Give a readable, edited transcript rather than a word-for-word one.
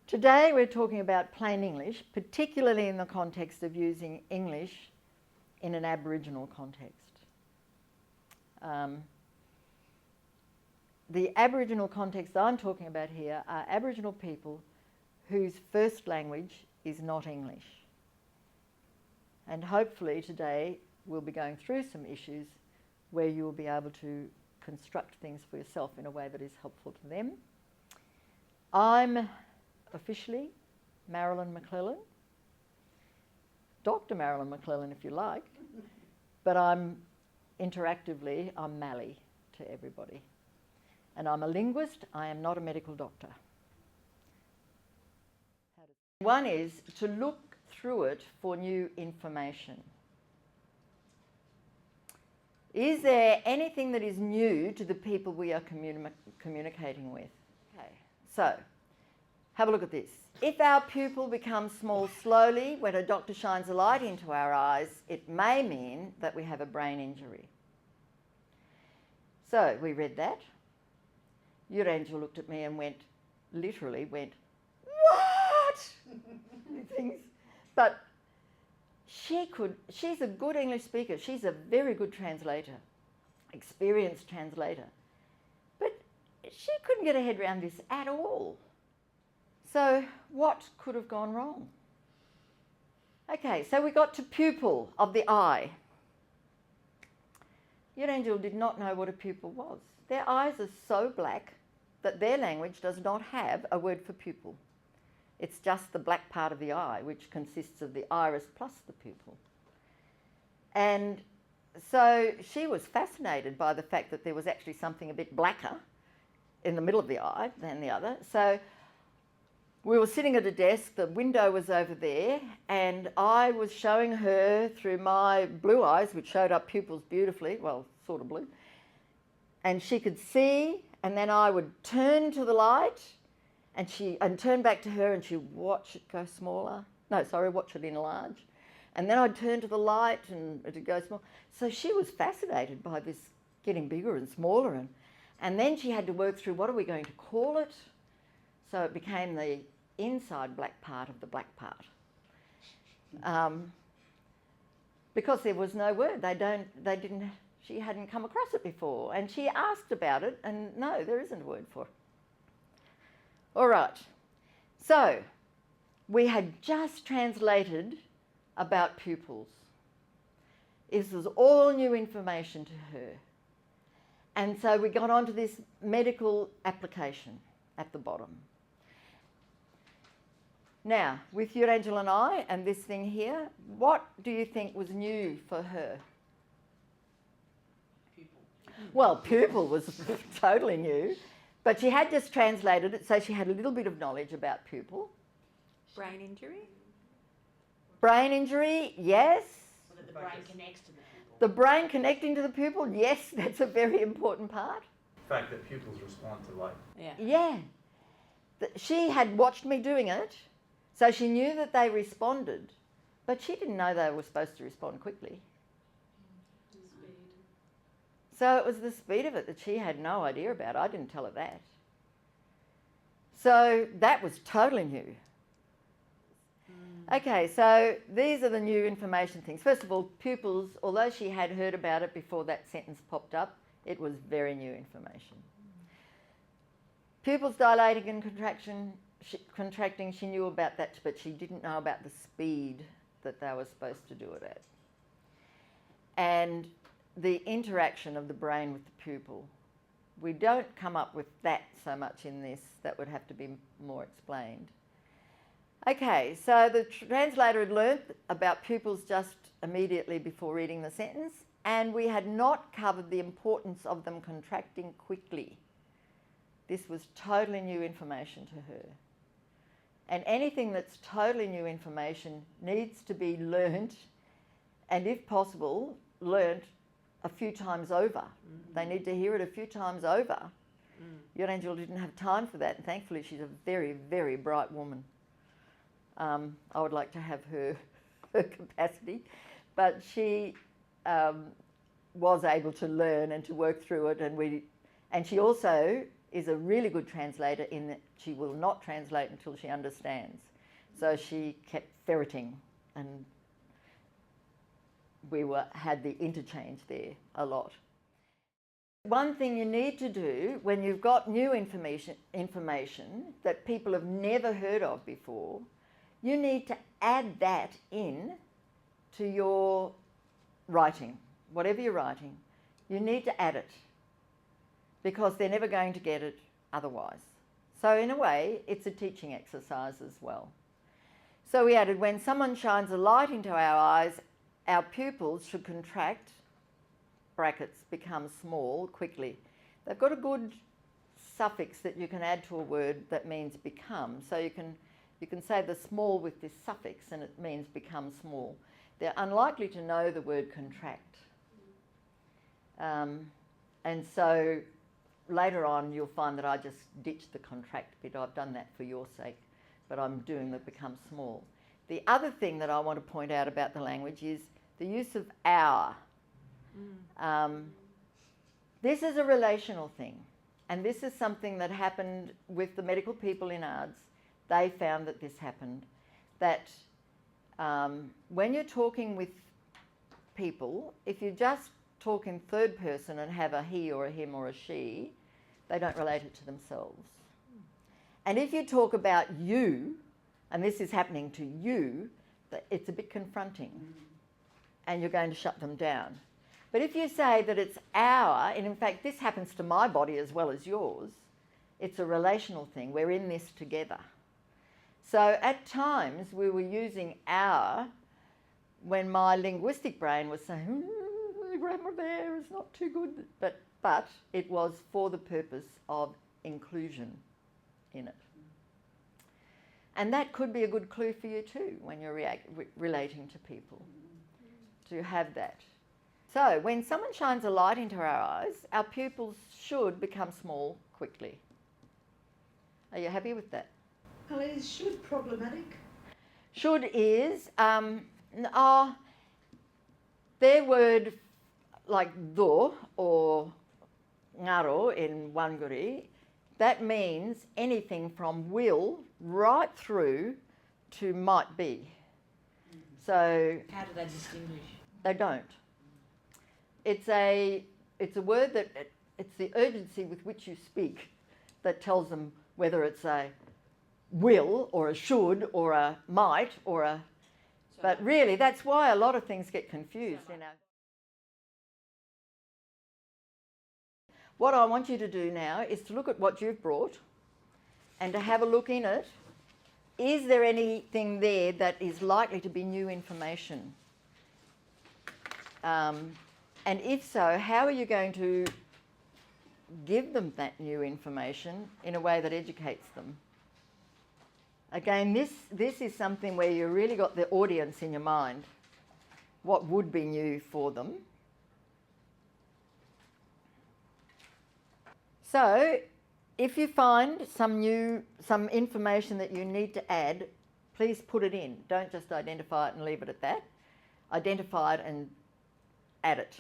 Today we're talking about plain English, particularly in the context of using English in an Aboriginal context. The Aboriginal context I'm talking about here are Aboriginal people whose first language is not English. And hopefully today we'll be going through some issues where you will be able to construct things for yourself in a way that is helpful to them. I'm officially Marilyn McClellan, Dr. Marilyn McClellan if you like, but I'm Mally to everybody. And I'm a linguist, I am not a medical doctor. One is to look through it for new information. Is there anything that is new to the people we are communicating with? Okay, so have a look at this. If our pupil becomes small slowly when a doctor shines a light into our eyes, it may mean that we have a brain injury. So we read that. Urangel looked at me and literally went, what? Things. But she's a good English speaker. She's a very good translator, experienced translator. But she couldn't get her head around this at all. So what could have gone wrong? Okay, so we got to pupil of the eye. Urangel did not know what a pupil was. Their eyes are so black that their language does not have a word for pupil. It's just the black part of the eye, which consists of the iris plus the pupil. And so she was fascinated by the fact that there was actually something a bit blacker in the middle of the eye than the other. So we were sitting at a desk, the window was over there, and I was showing her through my blue eyes, which showed up pupils beautifully, well, sort of blue, and she could see, and then I would turn to the light and turn back to her and she'd watch it go smaller. No, sorry, watch it enlarge. And then I'd turn to the light and it'd go small. So she was fascinated by this getting bigger and smaller. And then she had to work through what are we going to call it? So it became the inside black part of the black part. Because there was no word. She hadn't come across it before. And she asked about it and no, there isn't a word for it. All right, so we had just translated about pupils. This was all new information to her. And so we got onto this medical application at the bottom. Now, with Urangel and I and this thing here, what do you think was new for her? Pupil. Well, pupil was totally new. But she had just translated it, so she had a little bit of knowledge about pupil. Brain injury? Brain injury, yes. So that the brain connects to the pupil. The brain connecting to the pupil, yes, that's a very important part. The fact that pupils respond to light. Yeah. She had watched me doing it, so she knew that they responded, but she didn't know they were supposed to respond quickly. So it was the speed of it that she had no idea about. I didn't tell her that. So that was totally new. Okay, so these are the new information things. First of all, pupils, although she had heard about it before that sentence popped up, it was very new information. Pupils dilating and contracting, she knew about that, but she didn't know about the speed that they were supposed to do it at. And the interaction of the brain with the pupil. We don't come up with that so much in this. That would have to be more explained. Okay, so the translator had learnt about pupils just immediately before reading the sentence, and we had not covered the importance of them contracting quickly. This was totally new information to her. And anything that's totally new information needs to be learnt, and if possible, learnt a few times over. Mm-hmm. They need to hear it a few times over. Urangel didn't have time for that, and thankfully she's a very, very bright woman. I would like to have her capacity, but she was able to learn and to work through it, and she also is a really good translator in that she will not translate until she understands. So she kept ferreting, and we had the interchange there a lot. One thing you need to do when you've got new information that people have never heard of before, you need to add that in to your writing. Whatever you're writing, you need to add it because they're never going to get it otherwise. So in a way, it's a teaching exercise as well. So we added, when someone shines a light into our eyes, our pupils should contract, brackets, become small quickly. They've got a good suffix that you can add to a word that means become. So you can say the small with this suffix and it means become small. They're unlikely to know the word contract. And so later on you'll find that I just ditched the contract bit. I've done that for your sake, but I'm doing the become small. The other thing that I want to point out about the language is the use of our. This is a relational thing, and this is something that happened with the medical people in ARDS. They found that this happened, that when you're talking with people, if you just talk in third person and have a he or a him or a she, they don't relate it to themselves. And if you talk about you, and this is happening to you, it's a bit confronting and you're going to shut them down. But if you say that it's our, and in fact this happens to my body as well as yours, it's a relational thing. We're in this together. So at times we were using our when my linguistic brain was saying, the grammar there is not too good, but it was for the purpose of inclusion in it. And that could be a good clue for you too when you're relating to people, to have that. So when someone shines a light into our eyes, our pupils should become small quickly. Are you happy with that? Well, is should problematic? Should is, their word like do or ngaro in Wangari, that means anything from will right through to might be. So How do they distinguish? they don't. It's a word that it's the urgency with which you speak that tells them whether it's a will or a should or a might or a. But really, that's why a lot of things get confused. What I want you to do now is to look at what you've brought and to have a look in it. Is there anything there that is likely to be new information? And if so, how are you going to give them that new information in a way that educates them? Again, this is something where you really got the audience in your mind. What would be new for them? So, if you find some information that you need to add, please put it in. Don't just identify it and leave it at that. Identify it and add it.